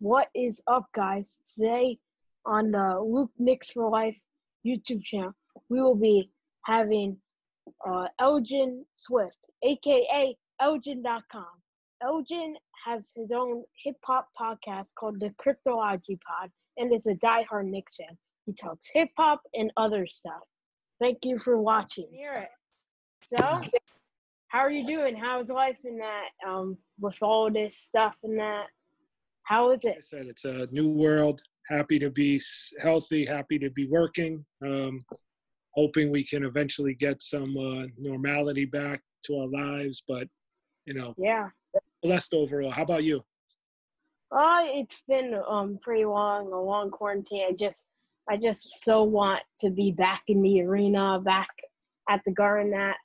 What is up, guys? Today on the Lukeknicks for Life YouTube channel, we will be having Elgin Swift, aka Elgin.com. Elgin has his own hip-hop podcast called the Cryptology Pod, and is a diehard Knicks fan. He talks hip-hop and other stuff. Thank you for watching. So, how are you doing? How's life in that, with all this stuff and that? How is it? Like I said, it's a new world. Happy to be healthy, happy to be working. Hoping we can eventually get some normality back to our lives, but, Yeah. blessed overall. How about you? It's been pretty long, a long quarantine. I just so want to be back in the arena, back at the Garden.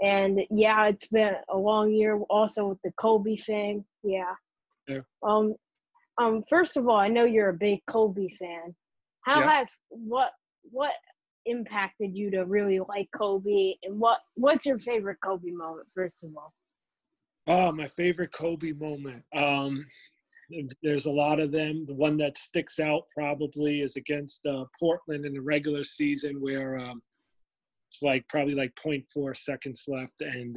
And yeah, it's been a long year also with the Kobe thing. Yeah. First of all, I know you're a big Kobe fan. What impacted you to really like Kobe, and what's your favorite Kobe moment, first of all? Oh, my favorite Kobe moment. There's a lot of them. The one that sticks out probably is against Portland in the regular season, where it's probably 0.4 seconds left, and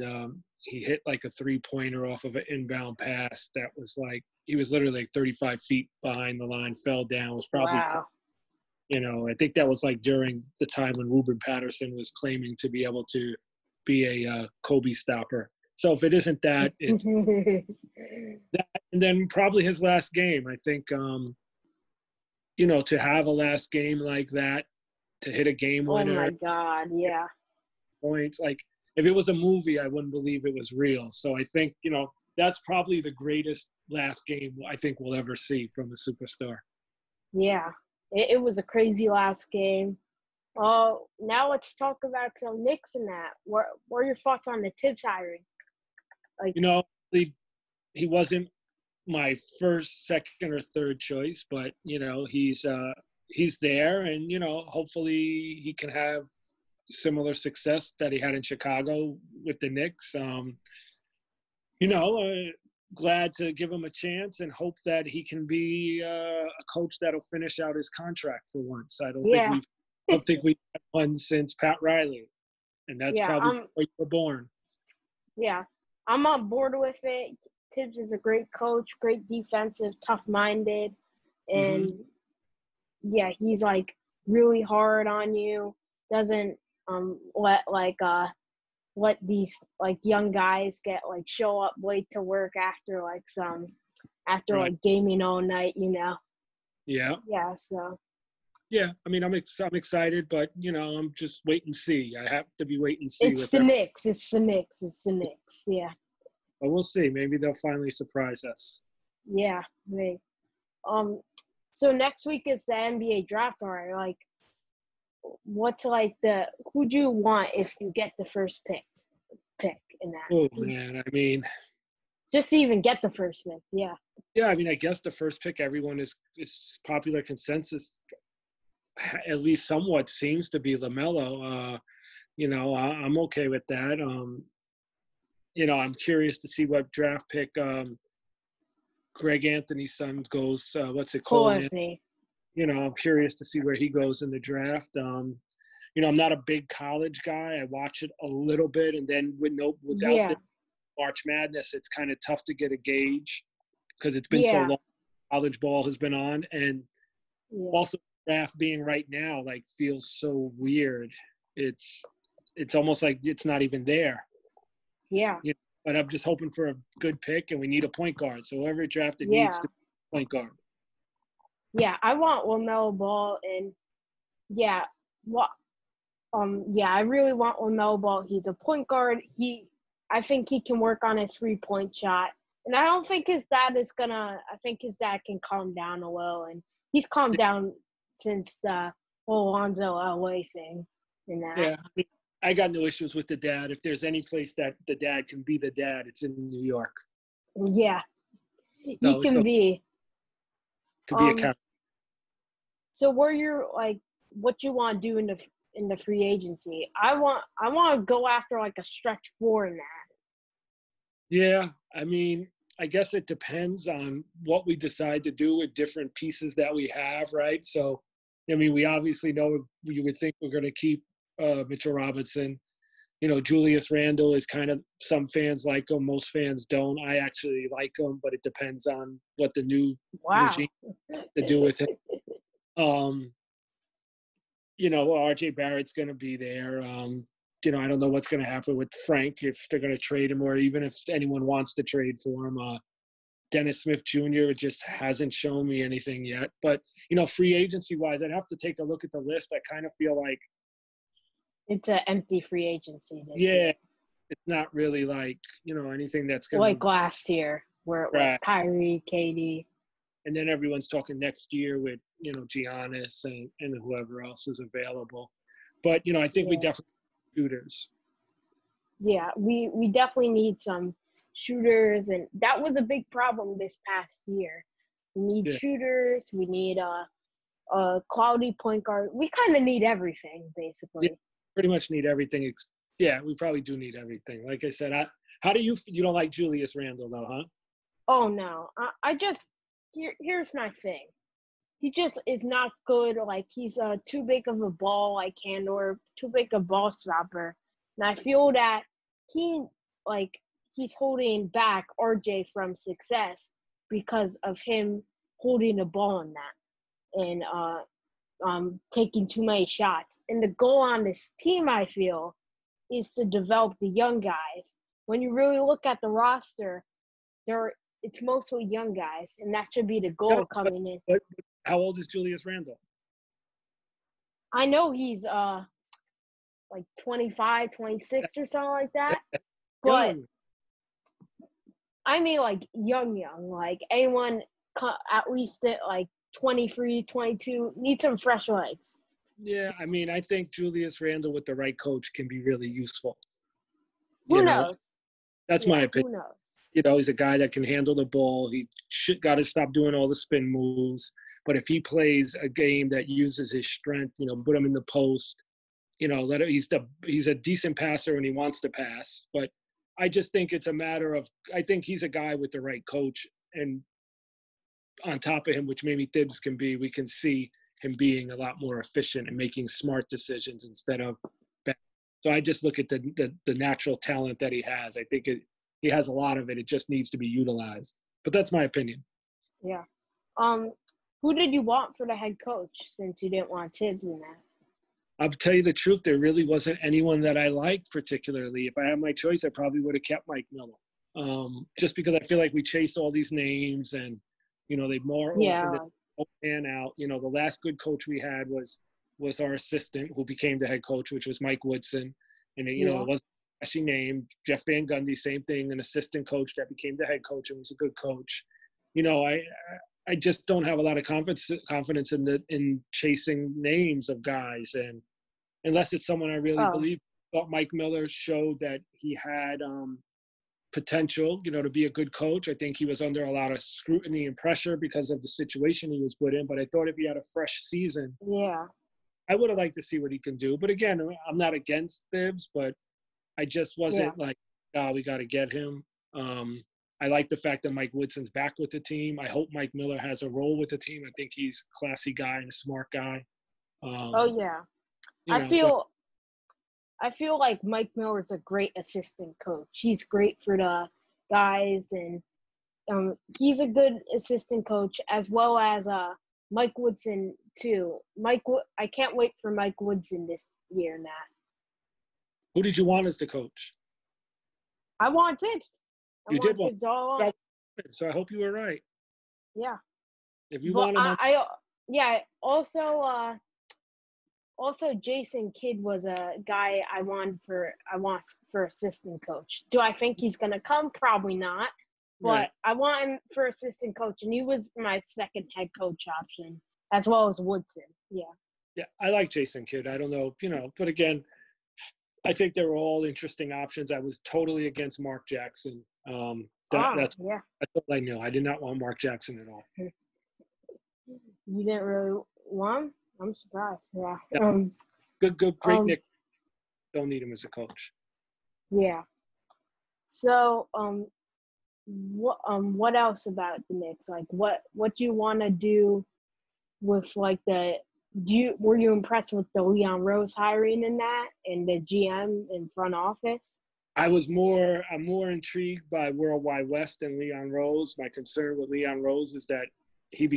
he hit a 3-pointer off of an inbound pass that was he was literally 35 feet behind the line, fell down, was probably Wow. I think that was Mm-hmm. during the time when Ruben Patterson was claiming to be able to be a Kobe stopper. So if it isn't that, it's that, and then probably his last game. I think, to have a last game like that, to hit a game winner. Oh my God, yeah. Points. If it was a movie, I wouldn't believe it was real. So I think, that's probably the greatest last game I think we'll ever see from a superstar. Yeah, it was a crazy last game. Oh, now let's talk about some Knicks and that. What are your thoughts on the Tibbs hiring? He wasn't my first, second, or third choice, but he's there, and hopefully he can have similar success that he had in Chicago with the Knicks. Glad to give him a chance and hope that he can be a coach that'll finish out his contract for once. I don't think we've had one since Pat Riley, and that's probably where you were born. Yeah, I'm on board with it. Tibbs is a great coach, great defensive, tough-minded, and yeah, he's really hard on you. Doesn't let these young guys get show up late to work after gaming all night. Yeah. Yeah. So. Yeah, I'm excited, but I'm just wait and see. I have to be wait and see. It's the Knicks. It's the Knicks. Yeah. But we'll see. Maybe they'll finally surprise us. Yeah, maybe. So next week is the NBA draft. All right, who do you want if you get the first pick in that? Oh man, just to even get the first pick. Yeah. Yeah, I guess the first pick, everyone is popular consensus. At least somewhat seems to be LaMelo. I'm okay with that. I'm curious to see what draft pick Greg Anthony's son goes. What's it called? Anthony. I'm curious to see where he goes in the draft. I'm not a big college guy. I watch it a little bit, and then without the March Madness, it's kind of tough to get a gauge because it's been so long. College ball has been on, and also draft being right now feels so weird. It's almost like it's not even there. Yeah. But I'm just hoping for a good pick, and we need a point guard. So whoever drafted needs to be a point guard. Yeah, I want LaMelo Ball, and I really want LaMelo Ball. He's a point guard. I think he can work on his 3-point shot, and I don't think his dad is gonna. I think his dad can calm down a little, and he's calmed down since the Alonzo LA thing. And that. Yeah, I got no issues with the dad. If there's any place that the dad can be the dad, it's in New York. Yeah, he can be. Could be a captain. So what you want to do in the free agency? I want to go after a stretch 4 in that. Yeah, I guess it depends on what we decide to do with different pieces that we have, right? So, I mean, we obviously know you would think we're going to keep Mitchell Robinson. You know, Julius Randle is kind of, some fans like him, most fans don't. I actually like him, but it depends on what the new Wow. regime to do with him. You know, RJ Barrett's going to be there. You know, I don't know what's going to happen with Frank, if they're going to trade him, or even if anyone wants to trade for him. Dennis Smith Jr. just hasn't shown me anything yet. But, you know, free agency wise, I'd have to take a look at the list. I kind of feel like it's an empty free agency this yeah, year. it's not really like, you know, anything that's going like last year where it was Kyrie, KD. And then everyone's talking next year with, you know, Giannis and whoever else is available. But, you know, I think we definitely need shooters. Yeah, we definitely need some shooters, and that was a big problem this past year. We need shooters. We need a quality point guard. We kind of need everything, basically. Yeah, pretty much need everything. Yeah, we probably do need everything. Like I said, how do you don't like Julius Randle though, huh? Oh no, I just here's my thing. He just is not good. Like he's too big of a ball like handler, too big a ball stopper, and I feel that he's holding back RJ from success because of him holding the ball in that and taking too many shots. And the goal on this team, I feel, is to develop the young guys. When you really look at the roster, it's mostly young guys, and that should be the goal coming in. But how old is Julius Randle? I know he's like 25, 26 or something like that. But I mean like young, like anyone at least at like 23, 22, need some fresh legs. Yeah, I mean, I think Julius Randle with the right coach can be really useful. Who knows? That's my opinion. Who knows? You know, he's a guy that can handle the ball. He got to stop doing all the spin moves. But if he plays a game that uses his strength, you know, put him in the post, you know, he's a decent passer when he wants to pass. But I just think it's a matter of, I think he's a guy with the right coach. And on top of him, which maybe Thibs can be, we can see him being a lot more efficient and making smart decisions instead of bad. So I just look at the natural talent that he has. I think he has a lot of it. It just needs to be utilized. But that's my opinion. Yeah. Who did you want for the head coach since you didn't want Thibs in that? I'll tell you the truth. There really wasn't anyone that I liked particularly. If I had my choice, I probably would have kept Mike Miller. Just because I feel like we chased all these names and, you know, they more often pan out. You know, the last good coach we had was our assistant who became the head coach, which was Mike Woodson. And, you know, it wasn't a flashy name. Jeff Van Gundy, same thing, an assistant coach that became the head coach and was a good coach. You know, I just don't have a lot of confidence in chasing names of guys, and unless it's someone I really believe. But Mike Miller showed that he had potential, you know, to be a good coach. I think he was under a lot of scrutiny and pressure because of the situation he was put in. But I thought if he had a fresh season, I would have liked to see what he can do. But again, I'm not against Thibs, but I just wasn't like, we got to get him. I like the fact that Mike Woodson's back with the team. I hope Mike Miller has a role with the team. I think he's a classy guy and a smart guy. I feel like Mike Miller is a great assistant coach. He's great for the guys, and he's a good assistant coach, as well as Mike Woodson too. I can't wait for Mike Woodson this year, Matt. Who did you want as the coach? I want Thibs. You did want Thibs. So I hope you were right. Yeah. If you want him, Also, Jason Kidd was a guy I want for assistant coach. Do I think he's gonna come? Probably not. But I want him for assistant coach, and he was my second head coach option, as well as Woodson. Yeah. Yeah, I like Jason Kidd. I don't know, you know, but again, I think they were all interesting options. I was totally against Mark Jackson. That's all I knew. I did not want Mark Jackson at all. You didn't really want him? I'm surprised. Yeah. Great Knicks. Don't need him as a coach. Yeah. So, what else about the Knicks? Like what do you want to do with like were you impressed with the Leon Rose hiring in that and the GM in front office? I'm more intrigued by Worldwide West than Leon Rose. My concern with Leon Rose is that he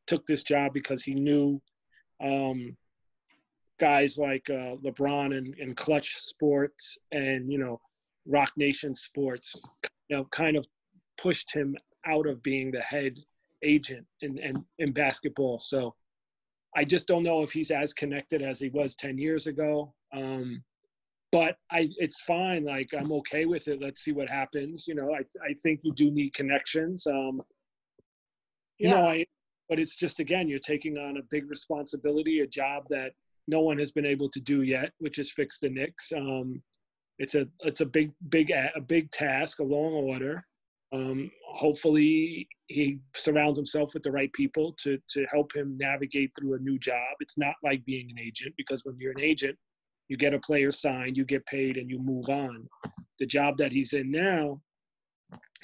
took this job because he knew guys like LeBron and Clutch Sports and, Rock Nation Sports, kind of pushed him out of being the head agent in basketball. So I just don't know if he's as connected as he was 10 years ago. But it's fine. Like, I'm okay with it. Let's see what happens. I think you do need connections. But it's just, again, you're taking on a big responsibility, a job that no one has been able to do yet, which is fix the Knicks. It's a big task, a long order. Hopefully he surrounds himself with the right people to help him navigate through a new job. It's not like being an agent, because when you're an agent, you get a player signed, you get paid, and you move on. The job that he's in now,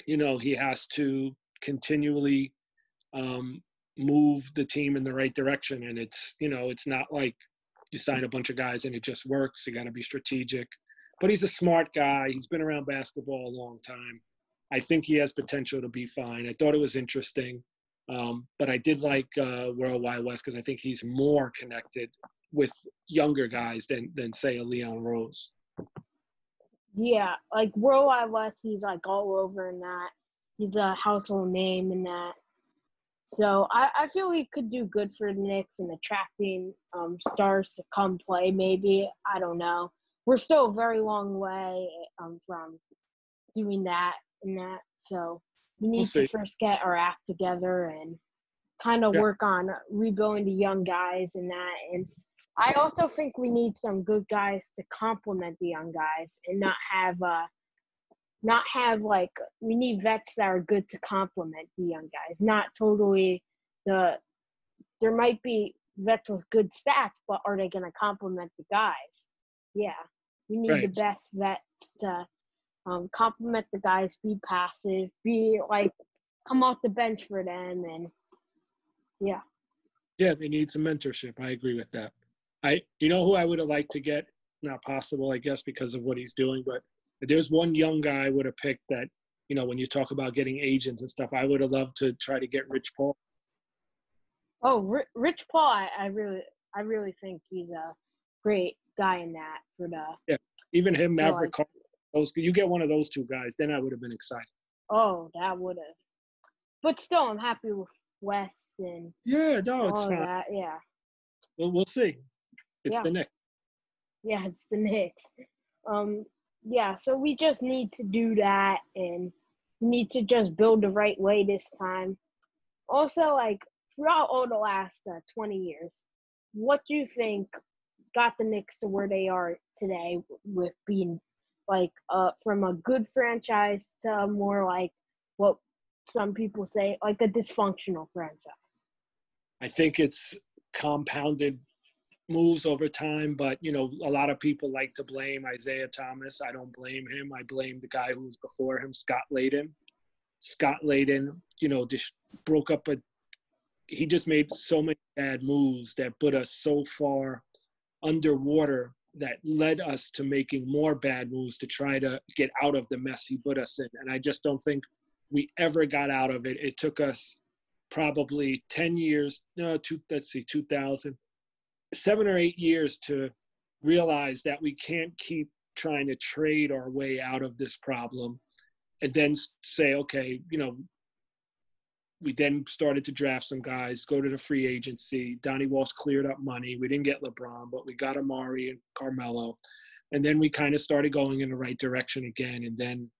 he has to continually move the team in the right direction. And it's not like you sign a bunch of guys and it just works. You got to be strategic. But he's a smart guy. He's been around basketball a long time. I think he has potential to be fine. I thought it was interesting. But I did like Worldwide West because I think he's more connected with younger guys than say a Leon Rose. Yeah, like Worldwide West, he's like all over in that. He's a household name in that. So I feel he could do good for the Knicks in attracting stars to come play. Maybe, I don't know. We're still a very long way from doing that and that. So we need to first get our act together and kind of work on rebuilding the young guys and that. And I also think we need some good guys to complement the young guys and not have like, we need vets that are good to complement the young guys, not totally there might be vets with good stats, but are they going to complement the guys? Yeah, we need the best vets to complement the guys, be passive, be like, come off the bench for them. And yeah, they need some mentorship. I agree with that. Who I would have liked to get, not possible, I guess, because of what he's doing, but there's one young guy I would have picked that, when you talk about getting agents and stuff, I would have loved to try to get Rich Paul. Oh, Rich Paul, I really think he's a great guy in that for the. Even him, Maverick. You get one of those two guys, then I would have been excited. Oh, that would have. But still, I'm happy with West and. Yeah, no, it's fine. That, yeah. Well, we'll see. It's the Knicks. Yeah, it's the Knicks. Yeah, so we just need to do that, and we need to just build the right way this time. Also, like, throughout all the last 20 years, what do you think got the Knicks to where they are today with being, like, from a good franchise to more like what some people say, like a dysfunctional franchise? I think it's compounded moves over time, but a lot of people like to blame Isaiah Thomas. I don't blame him. I blame the guy who was before him, Scott Layden. Scott Layden, just broke up he just made so many bad moves that put us so far underwater that led us to making more bad moves to try to get out of the mess he put us in. And I just don't think we ever got out of it. It took us probably 10 years, 2000, 7 or 8 years to realize that we can't keep trying to trade our way out of this problem and then say, okay, we then started to draft some guys, go to the free agency. Donnie Walsh cleared up money. We didn't get LeBron, but we got Amari and Carmelo. And then we kind of started going in the right direction again. And then,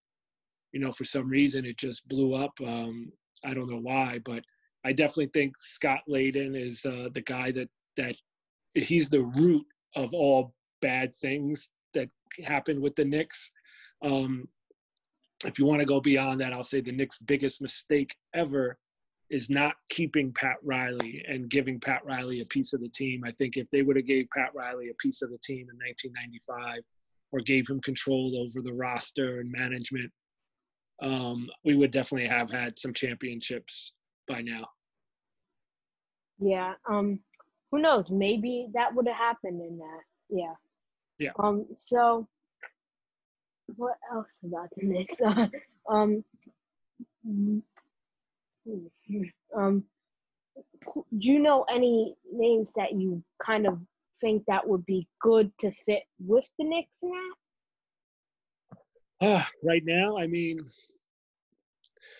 for some reason, it just blew up. I don't know why, but I definitely think Scott Layden is the guy that he's the root of all bad things that happened with the Knicks. If you want to go beyond that, I'll say the Knicks' biggest mistake ever is not keeping Pat Riley and giving Pat Riley a piece of the team. I think if they would have gave Pat Riley a piece of the team in 1995 or gave him control over the roster and management, we would definitely have had some championships by now. Yeah. Who knows? Maybe that would have happened in that. Yeah. Yeah. So what else about the Knicks? Do you know any names that you kind of think that would be good to fit with the Knicks in that? Right now, I mean,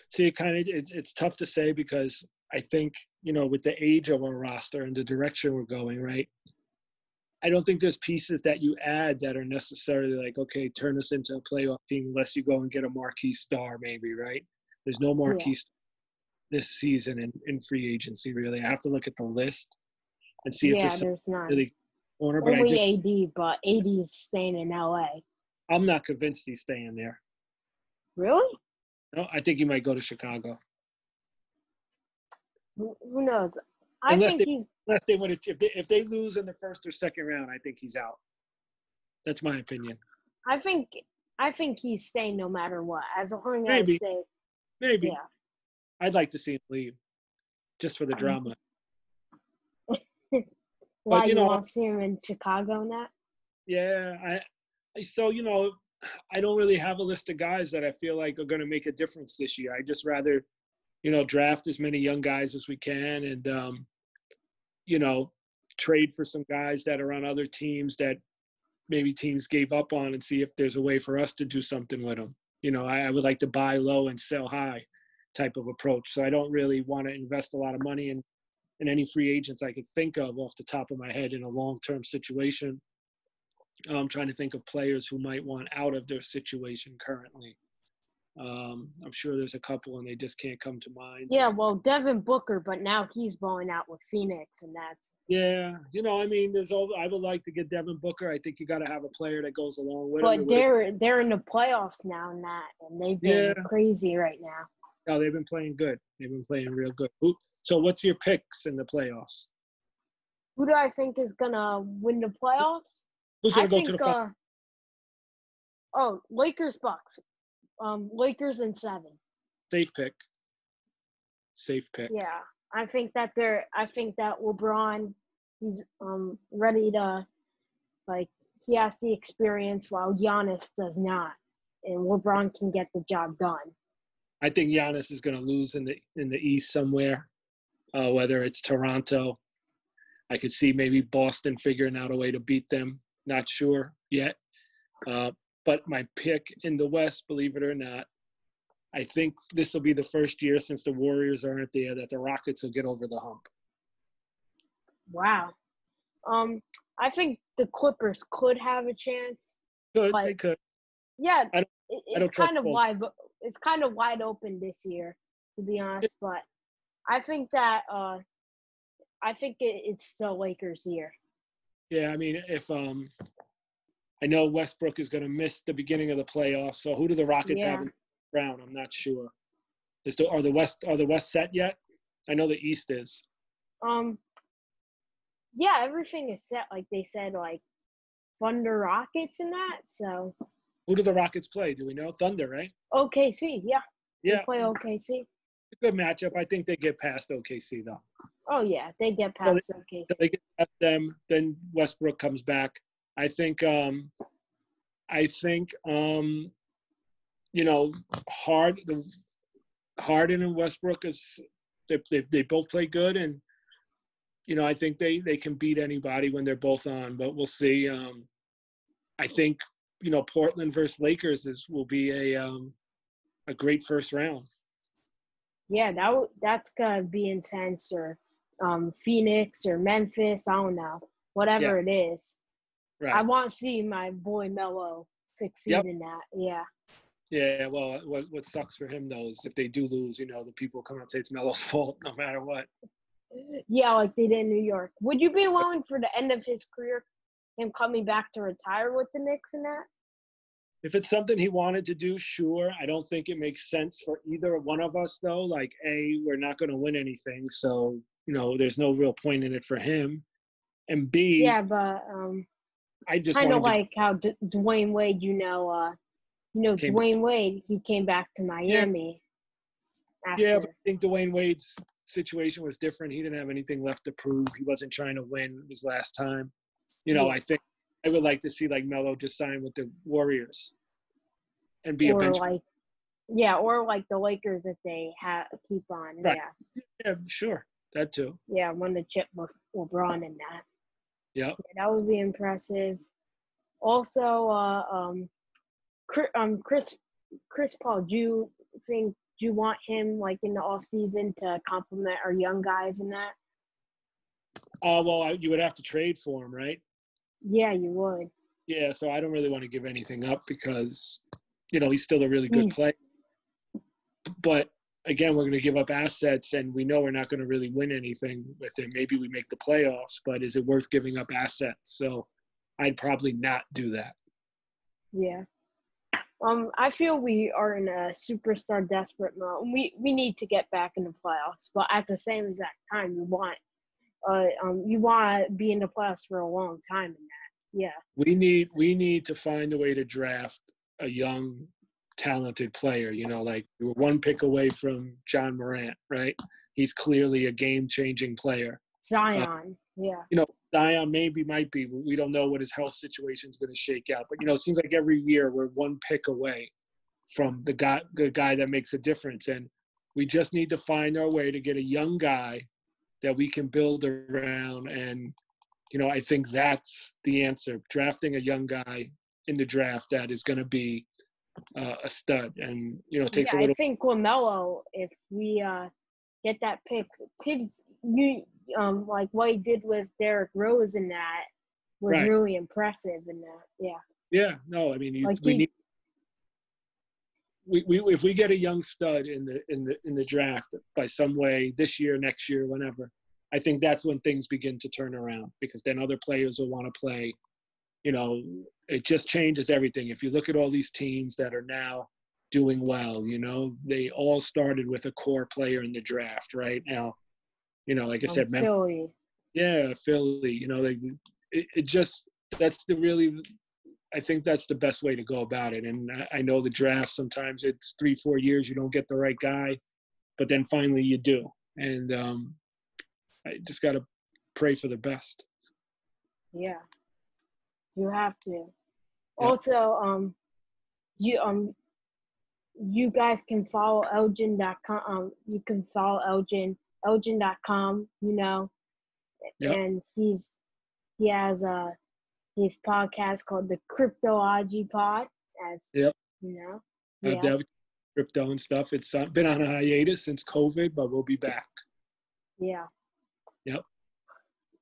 see, it's tough to say because I think, with the age of our roster and the direction we're going, right? I don't think there's pieces that you add that are necessarily like, okay, turn us into a playoff team unless you go and get a marquee star, maybe, right? There's no marquee star this season in free agency, really. I have to look at the list and see if there's none. Really corner. But only AD, but AD is staying in LA. I'm not convinced he's staying there. Really? No, I think he might go to Chicago. Who knows? Unless they win it, if they lose in the first or second round, I think he's out. That's my opinion. I think he's staying no matter what. As long as Maybe. Yeah. I'd like to see him leave, just for the drama. Why you want to see him in Chicago now? Yeah, so I don't really have a list of guys that I feel like are going to make a difference this year. I just rather, draft as many young guys as we can and, trade for some guys that are on other teams that maybe teams gave up on and see if there's a way for us to do something with them. I would like to buy low and sell high type of approach. So I don't really want to invest a lot of money in any free agents I could think of off the top of my head in a long-term situation. I'm trying to think of players who might want out of their situation currently. I'm sure there's a couple and they just can't come to mind. Yeah, well, Devin Booker, but now he's balling out with Phoenix, and that's. Yeah, I would like to get Devin Booker. I think you got to have a player that goes along with him. But they're in the playoffs now, and they've been crazy right now. No, they've been playing good. They've been playing real good. So what's your picks in the playoffs? Who do I think is gonna win the playoffs? Who's gonna go to the finals? Lakers, Bucks. Lakers in 7. Safe pick. Yeah, I think that LeBron, he's ready to, he has the experience while Giannis does not, and LeBron can get the job done. I think Giannis is going to lose in the East somewhere, whether it's Toronto. I could see maybe Boston figuring out a way to beat them. Not sure yet. But my pick in the West, believe it or not, I think this will be the first year since the Warriors aren't there that the Rockets will get over the hump. Wow. I think the Clippers could have a chance. They could. Yeah, it's kind of wide. It's kind of wide open this year, to be honest. But I think that it's still Lakers' year. Yeah, I mean, if I know Westbrook is going to miss the beginning of the playoffs, so who do the Rockets have in the round? I'm not sure. Are the West set yet? I know the East is. Yeah, everything is set. Like they said, Thunder, Rockets, and that. So. Who do the Rockets play? Do we know? Thunder, right? OKC, yeah. Yeah. They play OKC. A good matchup. I think they get past OKC, though. Oh, yeah. They get past OKC. They get past them. Then Westbrook comes back. I think Harden and Westbrook they both play good, and I think they can beat anybody when they're both on. But we'll see. I think Portland versus Lakers will be a great first round. Yeah, that's gonna be intense, or Phoenix or Memphis. I don't know, whatever it is. Right. I want to see my boy Melo succeed in that. Yeah. Yeah. Well, what sucks for him though is if they do lose, the people come out and say it's Melo's fault no matter what. Yeah, like they did in New York. Would you be willing for the end of his career, him coming back to retire with the Knicks and that? If it's something he wanted to do, sure. I don't think it makes sense for either one of us, though. Like, A, we're not going to win anything, so, there's no real point in it for him. And B, yeah, but I just kind of like how Dwayne Wade, came back. Dwayne Wade, he came back to Yeah, Miami yeah, after. but I think Dwayne Wade's situation was different. He didn't have anything left to prove. He wasn't trying to win his last time. Yeah. I think I would like to see like Melo just sign with the Warriors and be a Or bench. like, yeah, or like the Lakers if they keep on. Right. Yeah. Yeah, sure. That too. Yeah, won the chip with LeBron in that. Yeah. Yeah, that would be impressive. Also, Chris Paul, do you want him like in the off season to complement our young guys in that? Well, you would have to trade for him, right? Yeah, you would. Yeah, so I don't really want to give anything up because, he's still a really good He's player. But again, we're going to give up assets, and we know we're not going to really win anything with him. Maybe we make the playoffs, but is it worth giving up assets? So I'd probably not do that. yeah. I feel we are in a superstar desperate mode. We need to get back in the playoffs, but at the same exact time, you want to be in the playoffs for a long time in that. Yeah. We need to find a way to draft a young, talented player. Like we were one pick away from John Morant, right? He's clearly a game-changing player. Zion, yeah. Zion might be. We don't know what his health situation is going to shake out. But, it seems like every year we're one pick away from the guy that makes a difference. And we just need to find our way to get a young guy that we can build around. And, I think that's the answer. Drafting a young guy in the draft that is going to be a stud. And, it takes a little. I think LaMelo, if we get that pick, Tibbs, like what he did with Derrick Rose in that was Right. really impressive in that. Yeah. Yeah. No, I mean, if we get a young stud in the draft by some way this year, next year, whenever, I think that's when things begin to turn around because then other players will want to play. It just changes everything. If you look at all these teams that are now doing well, they all started with a core player in the draft right now. Like I said, Philly. Yeah, Philly. I think that's the best way to go about it. And I know the draft, sometimes it's 3-4 years, you don't get the right guy, but then finally you do. And I just got to pray for the best. Yeah, you have to. Yeah. Also, you guys can follow Elgin.com. You can follow Elgin.com, Yep. and he has his podcast called the Cryptology Pod, as Yep. Yeah. Crypto and stuff. It's been on a hiatus since COVID, but we'll be back. Yeah. Yep.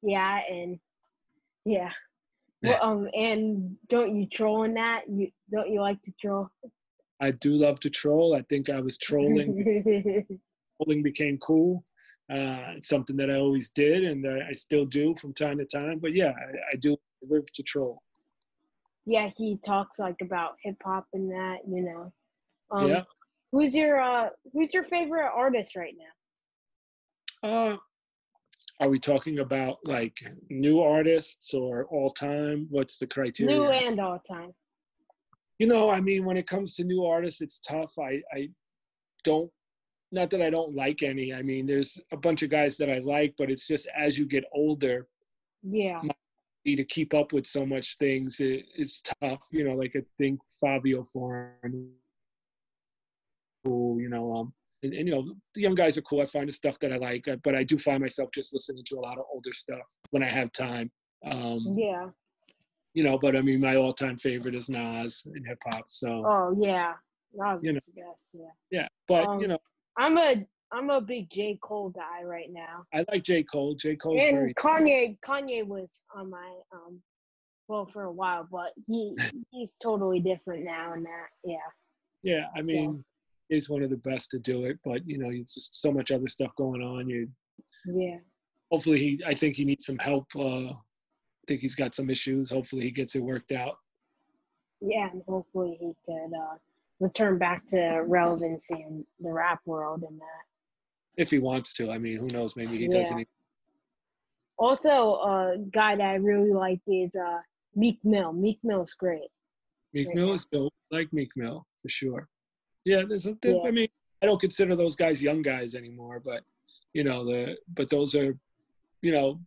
Yeah, and yeah. Well, and don't you troll in that? Don't you like to troll? I do love to troll. I think I was trolling. Trolling became cool. It's something that I always did, and I still do from time to time. But yeah, I do live to troll. Yeah, he talks like about hip hop and that, Yeah. Who's your favorite artist right now? Are we talking about like new artists or all time? What's the criteria? New and all time. I mean, when it comes to new artists, it's tough. I don't, not that I don't like any. I mean, there's a bunch of guys that I like, but it's just as you get older, yeah, to keep up with so much things is tough. Like I think Fabio Foreign, and the young guys are cool. I find the stuff that I like, but I do find myself just listening to a lot of older stuff when I have time. Yeah. But I mean, my all-time favorite is Nas in hip hop. So. Oh yeah, Nas is the best. Yeah. Yeah, but I'm a big J. Cole guy right now. I like J. Cole. J. Cole's and very. Kanye was on my for a while, but he's totally different now and that. Yeah. Yeah, I mean, he's one of the best to do it, but it's just so much other stuff going on. Yeah. Hopefully, I think he needs some help. I think he's got some issues. Hopefully, he gets it worked out. Yeah, and hopefully he could return back to relevancy in the rap world and that. If he wants to, I mean, who knows? Maybe he doesn't. Also, a guy that I really like is Meek Mill. Meek Mill's great. Meek right Mill now. is dope. Like Meek Mill for sure. Yeah, Yeah, I mean, I don't consider those guys young guys anymore, but but those are, you know,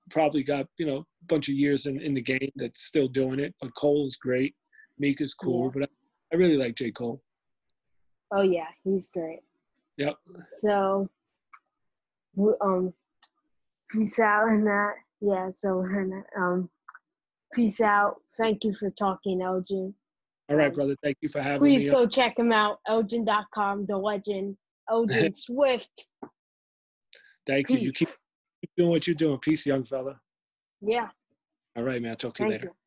probably got, a bunch of years in the game that's still doing it. But Cole's great. Meek is yeah. cool, but I really like J. Cole. Oh yeah, he's great. Yep. So, peace out and that. Yeah. So, peace out. Thank you for talking, Elgin. All right, brother. Thank you for having Please me on. go check him out. Elgin.com, the legend, Elgin Swift. Thank you. You keep Peace. doing what you're doing. Peace, young fella. Yeah. All right, man. I'll talk to you Thank later. you.